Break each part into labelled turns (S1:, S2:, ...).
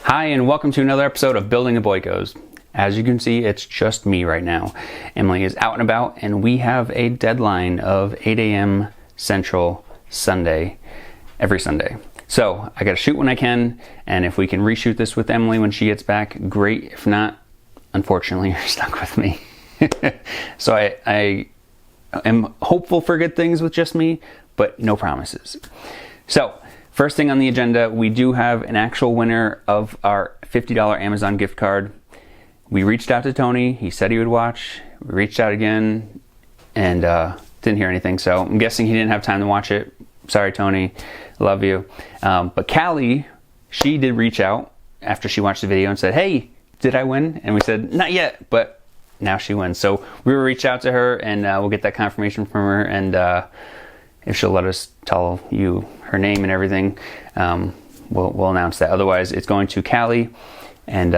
S1: Hi, and welcome to another episode of Building a Boykos. As you can see, it's just me right now. Emily is out and about, and we have a deadline of 8 a.m. Central Sunday, every Sunday. So I gotta shoot when I can, and if we can reshoot this with Emily when she gets back, great. If not, unfortunately, you're stuck with me. So I am hopeful for good things with just me, but no promises. So, first thing on the agenda, we do have an actual winner of our $50 Amazon gift card. We reached out to Tony. He said he would watch. We reached out again and didn't hear anything. So I'm guessing he didn't have time to watch it. Sorry, Tony. Love you. But Callie, she did reach out after she watched the video and said, hey, did I win? And we said, not yet, but now she wins. So we will reach out to her and we'll get that confirmation from her. And if she'll let us tell you her name and everything, we'll announce that. Otherwise, it's going to Callie, and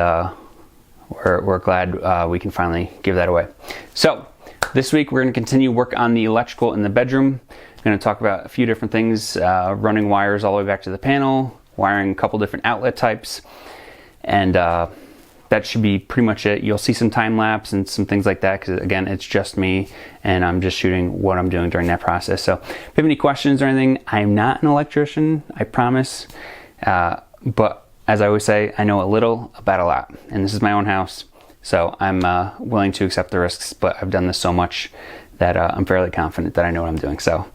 S1: we're glad we can finally give that away. So this week we're going to continue work on the electrical in the bedroom. I'm going to talk about a few different things, running wires all the way back to the panel, wiring a couple different outlet types, and that should be pretty much it. You'll see some time lapse and some things like that because, again, it's just me and I'm just shooting what I'm doing during that process. So if you have any questions or anything, I'm not an electrician, I promise. But as I always say, I know a little about a lot. And this is my own house, so I'm willing to accept the risks, but I've done this so much that I'm fairly confident that I know what I'm doing. So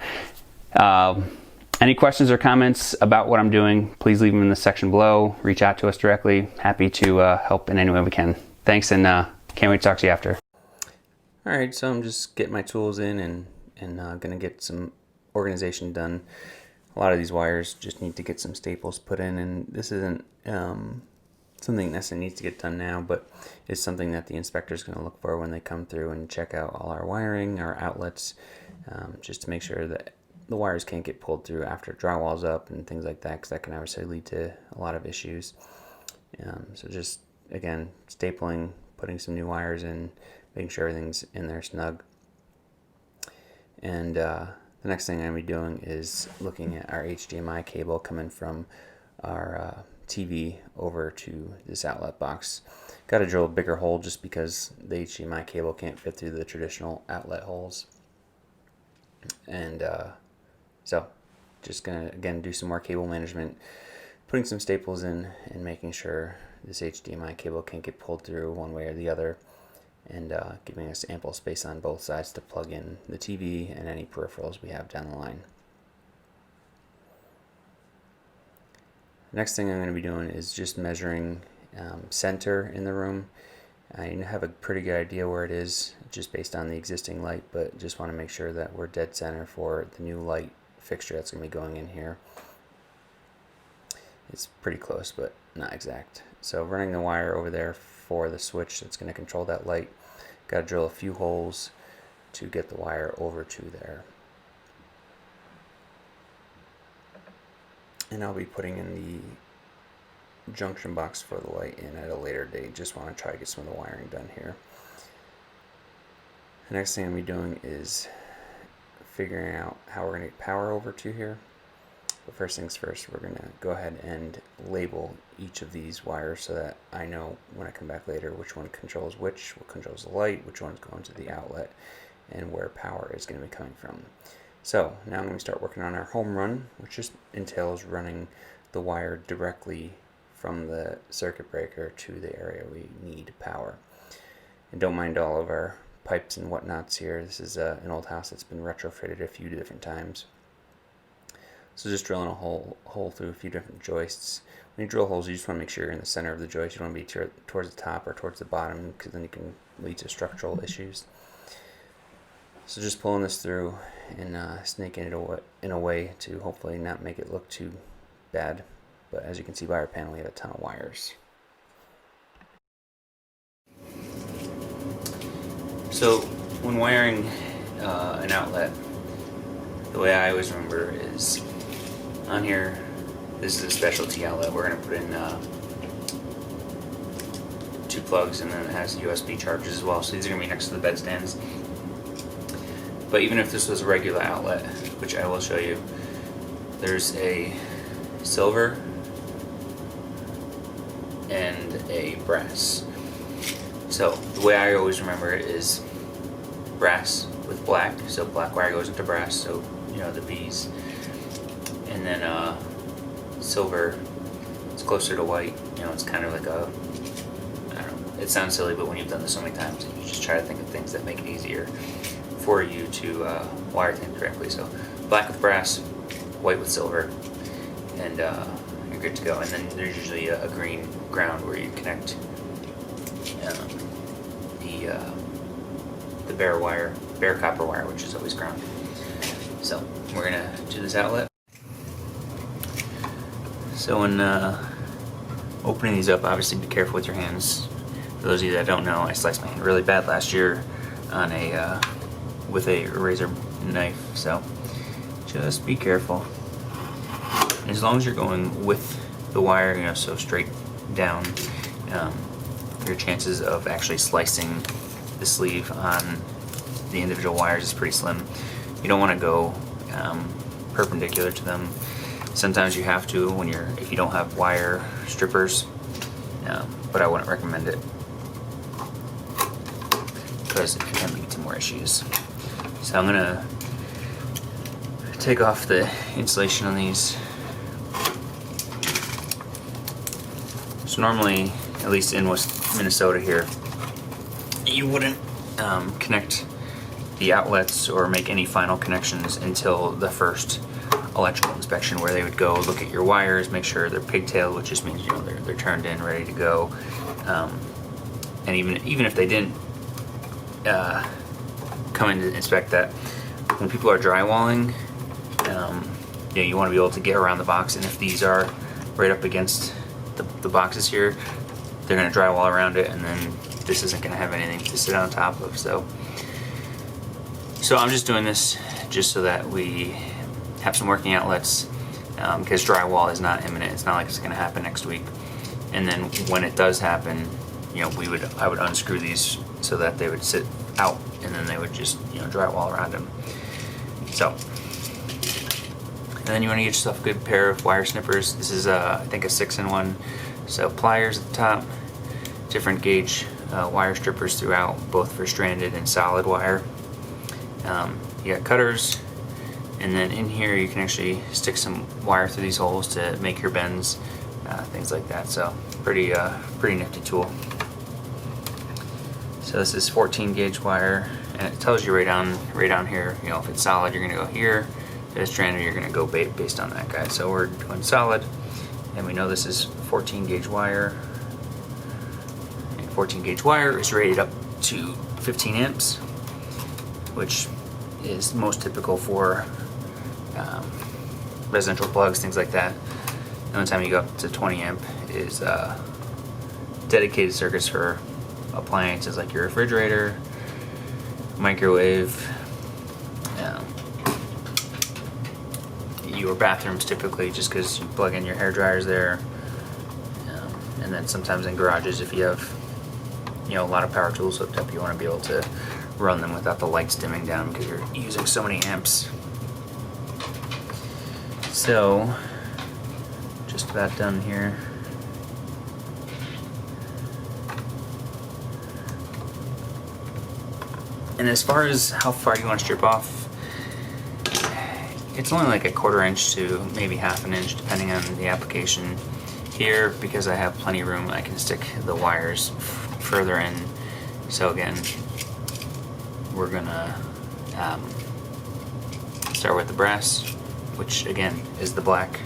S1: any questions or comments about what I'm doing, please leave them in the section below. Reach out to us directly. Happy to help in any way we can. Thanks, and can't wait to talk to you after. All right, so I'm just getting my tools in and gonna get some organization done. A lot of these wires just need to get some staples put in, and this isn't something necessarily needs to get done now, but it's something that the inspector is going to look for when they come through and check out all our wiring, our outlets, just to make sure that the wires can't get pulled through after drywall's up and things like that, because that can obviously lead to a lot of issues. So just, again, stapling, putting some new wires in, making sure everything's in there snug. And the next thing I'm going to be doing is looking at our HDMI cable coming from our TV over to this outlet box. Got to drill a bigger hole just because the HDMI cable can't fit through the traditional outlet holes. And so just gonna again do some more cable management, putting some staples in and making sure this HDMI cable can't get pulled through one way or the other, and giving us ample space on both sides to plug in the TV and any peripherals we have down the line. Next thing I'm going to be doing is just measuring center in the room. I have a pretty good idea where it is just based on the existing light, but just want to make sure that we're dead center for the new light fixture that's going to be going in here. It's pretty close, but not exact. So running the wire over there for the switch that's going to control that light. Got to drill a few holes to get the wire over to there. And I'll be putting in the junction box for the light in at a later date. Just want to try to get some of the wiring done here. The next thing I'm going to be doing is figuring out how we're going to get power over to here. But first things first, we're going to go ahead and label each of these wires so that I know when I come back later which one controls which, what controls the light, which one's going to the outlet, and where power is going to be coming from. So now I'm going to start working on our home run, which just entails running the wire directly from the circuit breaker to the area we need power. And don't mind all of our pipes and whatnots here. This is an old house that's been retrofitted a few different times. So just drilling a hole through a few different joists. When you drill holes, you just want to make sure you're in the center of the joist. You don't want to be towards the top or towards the bottom, because then you can lead to structural issues. So just pulling this through and snaking it in a way to hopefully not make it look too bad. But as you can see by our panel, we have a ton of wires. So when wiring an outlet, the way I always remember is on here, this is a specialty outlet. We're going to put in 2 plugs, and then it has USB chargers as well. So these are going to be next to the bed stands. But even if this was a regular outlet, which I will show you, there's a silver and a brass. So the way I always remember it is brass with black, so black wire goes into brass, so you know the B's, and then silver, it's closer to white. You know, it's kind of like a, I don't know, it sounds silly, but when you've done this so many times, you just try to think of things that make it easier for you to wire things correctly. So black with brass, white with silver, and you're good to go. And then there's usually a green ground where you connect the bare copper wire, which is always ground. So we're gonna do this outlet. So when opening these up, obviously be careful with your hands. For those of you that don't know, I sliced my hand really bad last year on a with a razor knife, so just be careful. As long as you're going with the wire, you know, so straight down, your chances of actually slicing the sleeve on the individual wires is pretty slim. You don't want to go perpendicular to them. Sometimes you have to when if you don't have wire strippers, but I wouldn't recommend it because it can lead to more issues. So I'm gonna take off the insulation on these. So normally, at least in West Minnesota here, you wouldn't connect the outlets or make any final connections until the first electrical inspection, where they would go look at your wires, make sure they're pigtailed, which just means, you know, they're turned in, ready to go. And even if they didn't come in to inspect that, when people are drywalling, you know, you want to be able to get around the box, and if these are right up against the boxes here, they're going to drywall around it, and then this isn't going to have anything to sit on top of. So I'm just doing this just so that we have some working outlets, because drywall is not imminent. It's not like it's going to happen next week. And then when it does happen, you know, I would unscrew these so that they would sit out, and then they would just, you know, drywall around them. So, and then you want to get yourself a good pair of wire snippers. This is I think a 6-in-1. So pliers at the top, different gauge wire strippers throughout, both for stranded and solid wire. You got cutters, and then in here you can actually stick some wire through these holes to make your bends, things like that. So pretty nifty tool. So this is 14 gauge wire, and it tells you right down here, you know, if it's solid, you're gonna go here. If it's stranded, you're gonna go based on that guy. So we're going solid, and we know this is 14 gauge wire. And 14 gauge wire is rated up to 15 amps, which is most typical for residential plugs, things like that. The only time you go up to 20 amp is dedicated circuits for appliances like your refrigerator, microwave, your bathrooms typically, just because you plug in your hair dryers there, and then sometimes in garages if you have, you know, a lot of power tools hooked up, you want to be able to run them without the lights dimming down because you're using so many amps. So just about done here. And as far as how far you want to strip off, it's only like a 1/4 inch to maybe 1/2 inch depending on the application. Here, because I have plenty of room, I can stick the wires further in. So again, we're gonna start with the brass, which again is the black.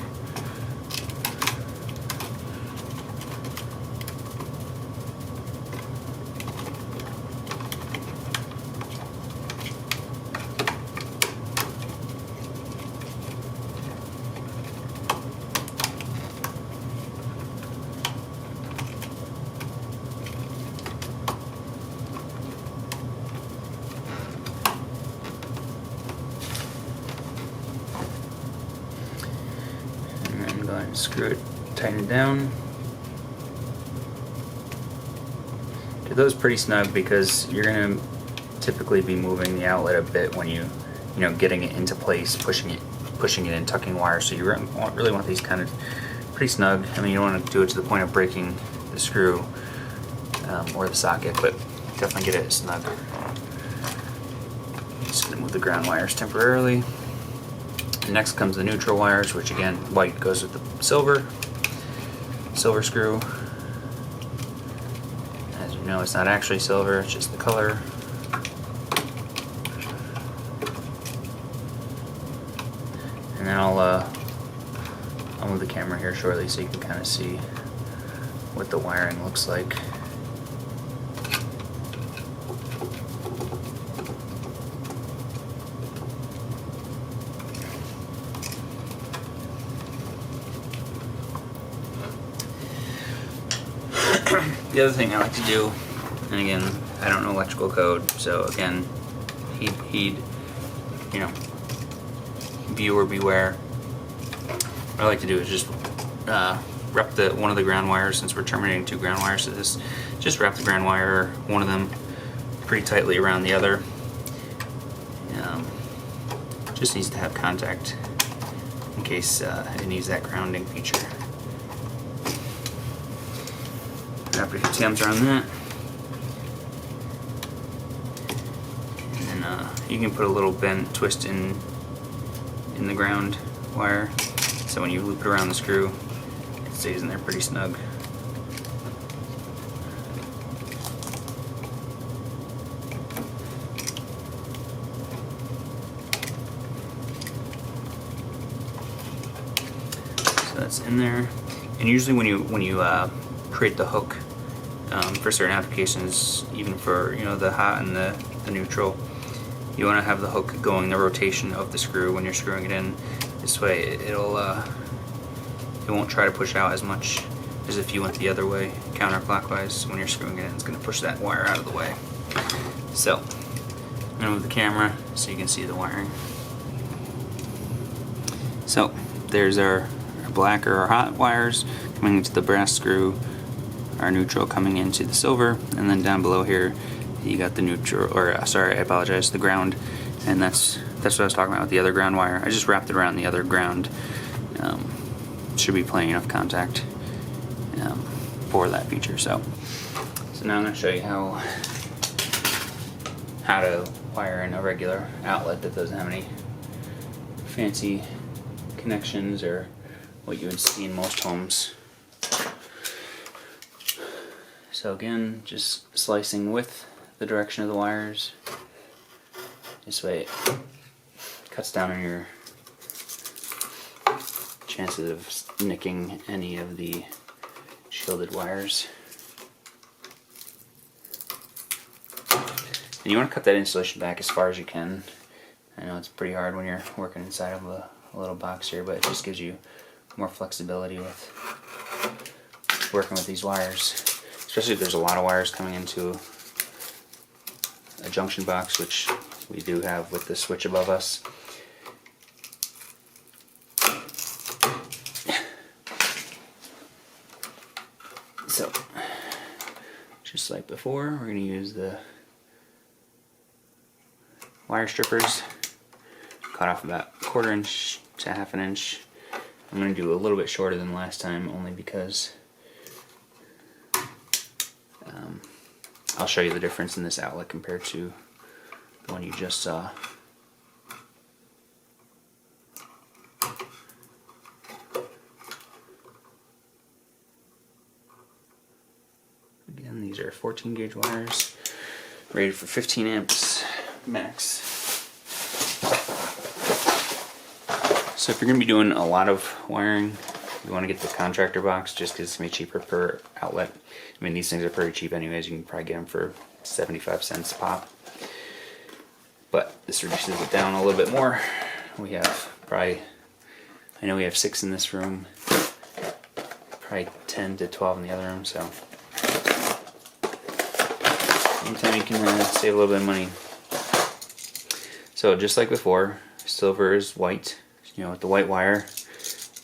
S1: Go ahead and screw it, tighten it down. Get those pretty snug because you're gonna typically be moving the outlet a bit when you know, getting it into place, pushing it in, tucking wire. So you really want these kind of pretty snug. I mean, you don't want to do it to the point of breaking the screw or the socket, but definitely get it snug. Just going to move the ground wires temporarily. Next comes the neutral wires, which again, white goes with the silver screw. As you know, it's not actually silver, it's just the color. And then I'll move the camera here shortly so you can kind of see what the wiring looks like. The other thing I like to do, and again, I don't know electrical code, so again, heed, you know, viewer beware. What I like to do is just wrap one of the ground wires, since we're terminating 2 ground wires to this, just wrap the ground wire, one of them, pretty tightly around the other. Just needs to have contact in case it needs that grounding feature. Wrap a few Tams around that. And then you can put a little bent twist in the ground wire, so when you loop it around the screw, it stays in there pretty snug. So that's in there. And usually when you create the hook for certain applications, even for the hot and the neutral, you want to have the hook going the rotation of the screw when you're screwing it in. This way it won't try to push out as much as if you went the other way, counterclockwise. When you're screwing it in, it's going to push that wire out of the way. So I'm going to move the camera so you can see the wiring. So there's our black or our hot wires coming into the brass screw, our neutral coming into the silver, and then down below here you got the neutral, or sorry, I apologize, the ground. And that's what I was talking about with the other ground wire. I just wrapped it around the other ground. Should be plenty enough contact for that feature. So now I'm going to show you how to wire in a regular outlet that doesn't have any fancy connections or what you would see in most homes. So again, just slicing with the direction of the wires. This way it cuts down on your chances of nicking any of the shielded wires. And you want to cut that insulation back as far as you can. I know it's pretty hard when you're working inside of a little box here, but it just gives you more flexibility with working with these wires. Especially if there's a lot of wires coming into a junction box, which we do have with the switch above us. So, just like before, we're going to use the wire strippers. Cut off about 1/4 inch to 1/2 inch. I'm going to do a little bit shorter than last time, only because I'll show you the difference in this outlet compared to the one you just saw. Again, these are 14 gauge wires, rated for 15 amps max. So if you're going to be doing a lot of wiring, you want to get the contractor box just because it's going to be cheaper per outlet. I mean, these things are pretty cheap anyways. You can probably get them for 75 cents a pop. But this reduces it down a little bit more. We have probably, I know we have 6 in this room, probably 10 to 12 in the other room, so anytime you can save a little bit of money. So just like before, silver is white, with the white wire,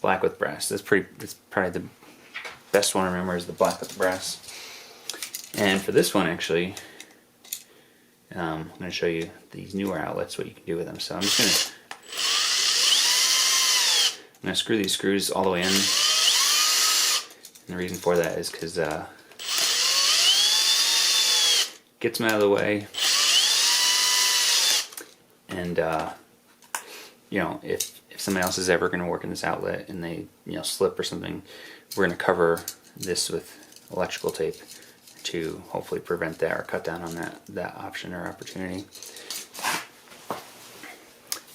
S1: black with brass. That's probably the best one to remember, is the black with the brass. And for this one, actually, I'm going to show you these newer outlets, what you can do with them. So I'm going to screw these screws all the way in. And the reason for that is because gets them out of the way. And you know, if somebody else is ever going to work in this outlet and they, you know, slip or something, we're going to cover this with electrical tape to hopefully prevent that or cut down on that option or opportunity.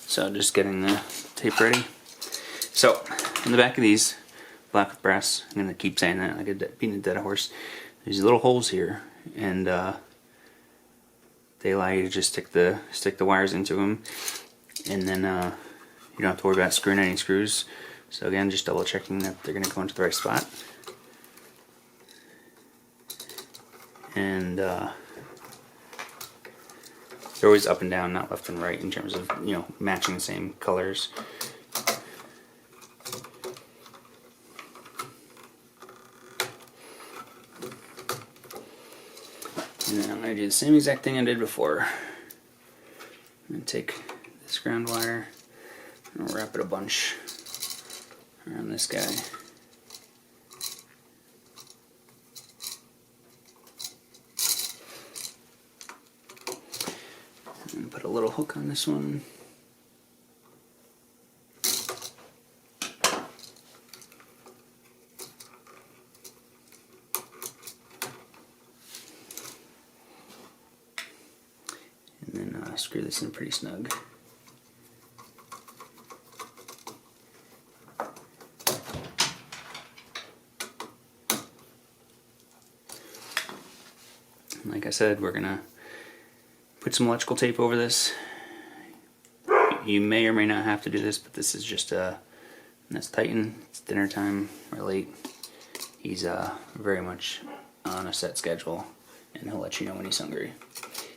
S1: So just getting the tape ready. So on the back of these, black with brass, I'm going to keep saying that like being a dead horse, there's little holes here, and they allow you to just stick the wires into them, and then you don't have to worry about screwing any screws. So again, just double checking that they're going to go into the right spot. And they're always up and down, not left and right, in terms of, you know, matching the same colors. And then I'm going to do the same exact thing I did before. I'm going to take this ground wire and wrap it a bunch around this guy. And put a little hook on this one. And then screw this in pretty snug. And like I said, we're gonna put some electrical tape over this. You may or may not have to do this, but this is just that's Titan. It's dinner time. We're late. He's very much on a set schedule, and he'll let you know when he's hungry.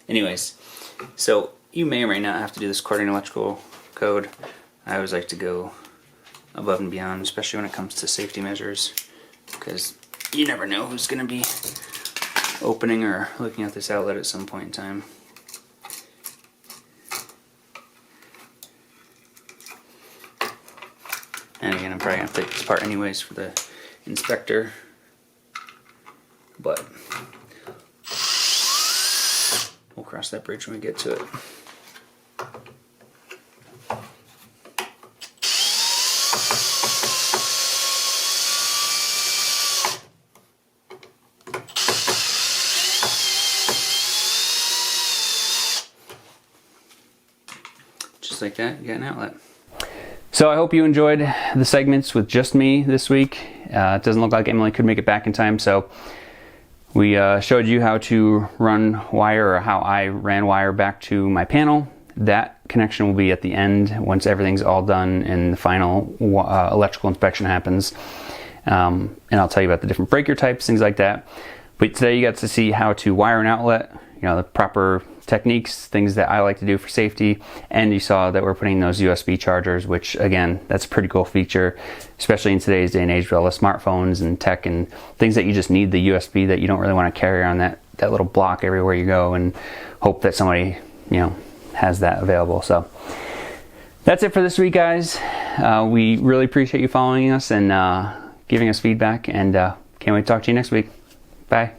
S1: Anyways, so you may or may not have to do this according to electrical code. I always like to go above and beyond, especially when it comes to safety measures, because you never know who's going to be opening or looking at this outlet at some point in time. And again, I'm probably going to take this apart anyways for the inspector, but we'll cross that bridge when we get to it. Just like that, you got an outlet. So I hope you enjoyed the segments with just me this week. It doesn't look like Emily could make it back in time, so we showed you how to run wire, or how I ran wire back to my panel. That connection will be at the end once everything's all done and the final electrical inspection happens. And I'll tell you about the different breaker types, things like that. But today you got to see how to wire an outlet, you know, the proper techniques, things that I like to do for safety, and you saw that we're putting those USB chargers, which again, that's a pretty cool feature, especially in today's day and age with all the smartphones and tech and things that you just need the USB, that you don't really want to carry around that little block everywhere you go and hope that somebody, you know, has that available. So that's it for this week, guys. We really appreciate you following us and giving us feedback, and can't wait to talk to you next week. Bye.